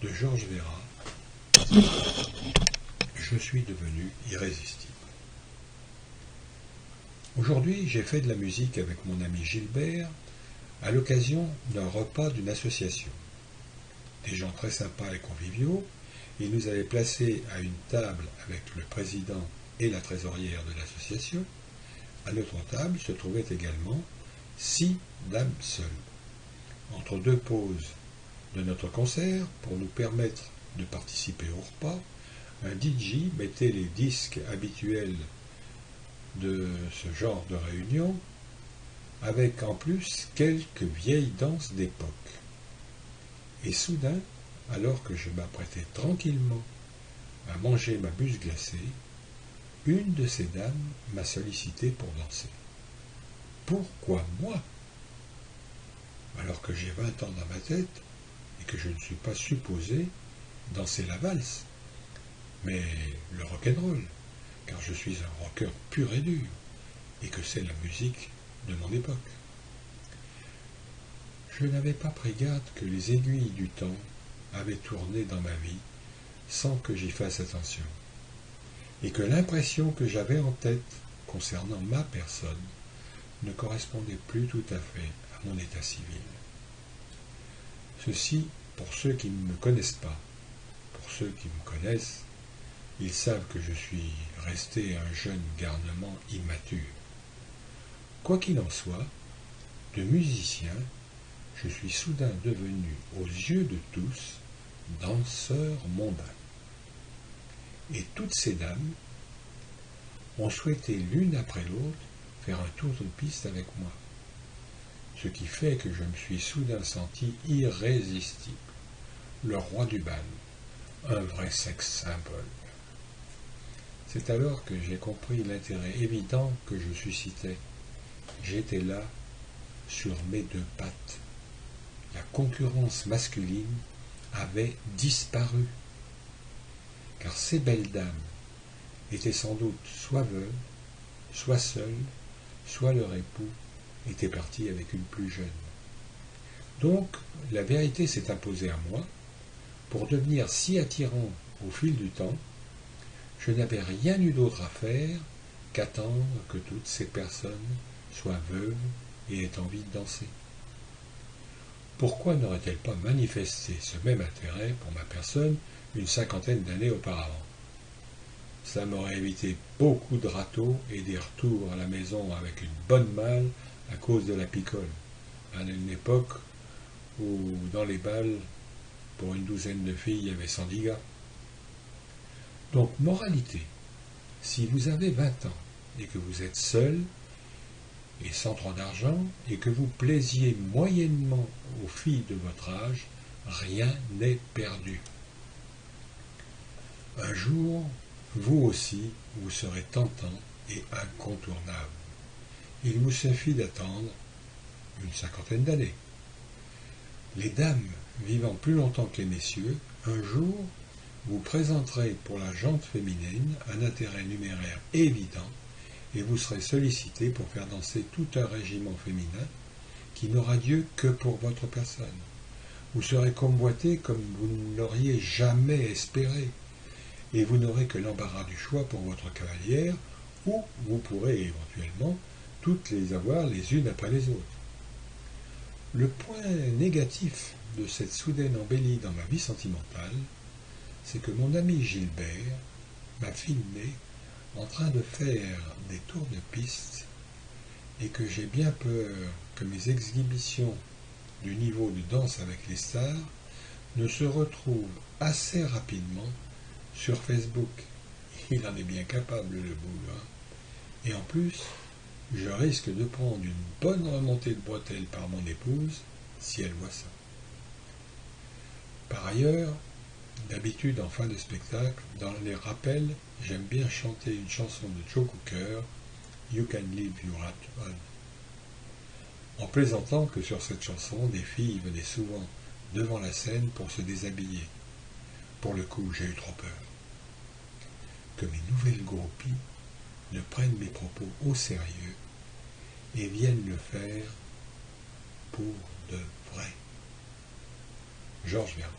de Georges Véra, je suis devenu irrésistible. Aujourd'hui, j'ai fait de la musique avec mon ami Gilbert à l'occasion d'un repas d'une association. Des gens très sympas et conviviaux, ils nous avaient placés à une table avec le président et la trésorière de l'association. À notre table se trouvaient également 6 dames seules. Entre deux pauses de notre concert, pour nous permettre de participer au repas, un DJ mettait les disques habituels de ce genre de réunion, avec en plus quelques vieilles danses d'époque. Et soudain, alors que je m'apprêtais tranquillement à manger ma bûche glacée, une de ces dames m'a sollicité pour danser. Pourquoi moi? Alors que j'ai 20 ans dans ma tête et que je ne suis pas supposé danser la valse, mais le rock'n'roll, car je suis un rocker pur et dur, et que c'est la musique de mon époque. Je n'avais pas pris garde que les aiguilles du temps avaient tourné dans ma vie sans que j'y fasse attention, et que l'impression que j'avais en tête concernant ma personne ne correspondait plus tout à fait à mon état civil. Ceci pour ceux qui ne me connaissent pas. Pour ceux qui me connaissent, ils savent que je suis resté un jeune garnement immature. Quoi qu'il en soit, de musicien, je suis soudain devenu, aux yeux de tous, danseur mondain. Et toutes ces dames ont souhaité l'une après l'autre faire un tour de piste avec moi. Ce qui fait que je me suis soudain senti irrésistible, le roi du bal, un vrai sex symbole. C'est alors que j'ai compris l'intérêt évident que je suscitais. J'étais là, sur mes deux pattes. La concurrence masculine avait disparu, car ces belles dames étaient sans doute soit veuves, soit seules, soit leur époux était parti avec une plus jeune. Donc, la vérité s'est imposée à moi. Pour devenir si attirant au fil du temps, je n'avais rien eu d'autre à faire qu'attendre que toutes ces personnes soient veuves et aient envie de danser. Pourquoi n'aurait-elle pas manifesté ce même intérêt pour ma personne une 50aine d'années auparavant? Ça m'aurait évité beaucoup de râteaux et des retours à la maison avec une bonne malle à cause de la picole, à une époque où dans les bals, pour une douzaine de filles, il y avait 110 gars. Donc, moralité, si vous avez 20 ans et que vous êtes seul et sans trop d'argent et que vous plaisiez moyennement aux filles de votre âge, rien n'est perdu. Un jour, vous aussi, vous serez tentant et incontournable. Il vous suffit d'attendre une 50aine d'années. Les dames vivant plus longtemps que les messieurs, un jour, vous présenterez pour la gente féminine un intérêt numéraire évident et vous serez sollicité pour faire danser tout un régiment féminin qui n'aura Dieu que pour votre personne. Vous serez convoité comme vous ne l'auriez jamais espéré et vous n'aurez que l'embarras du choix pour votre cavalière ou vous pourrez éventuellement toutes les avoir les unes après les autres. Le point négatif de cette soudaine embellie dans ma vie sentimentale, c'est que mon ami Gilbert m'a filmé en train de faire des tours de piste et que j'ai bien peur que mes exhibitions du niveau de danse avec les stars ne se retrouvent assez rapidement sur Facebook. Il en est bien capable, le boule, hein. Et en plus, je risque de prendre une bonne remontée de bretelles par mon épouse si elle voit ça. Par ailleurs, d'habitude en fin de spectacle, dans les rappels, j'aime bien chanter une chanson de Joe Cocker, You Can Leave Your Hat On, en plaisantant que sur cette chanson, des filles venaient souvent devant la scène pour se déshabiller. Pour le coup, j'ai eu trop peur. Que mes nouvelles groupies ne prennent mes propos au sérieux et viennent le faire pour de vrai. Georges Véra.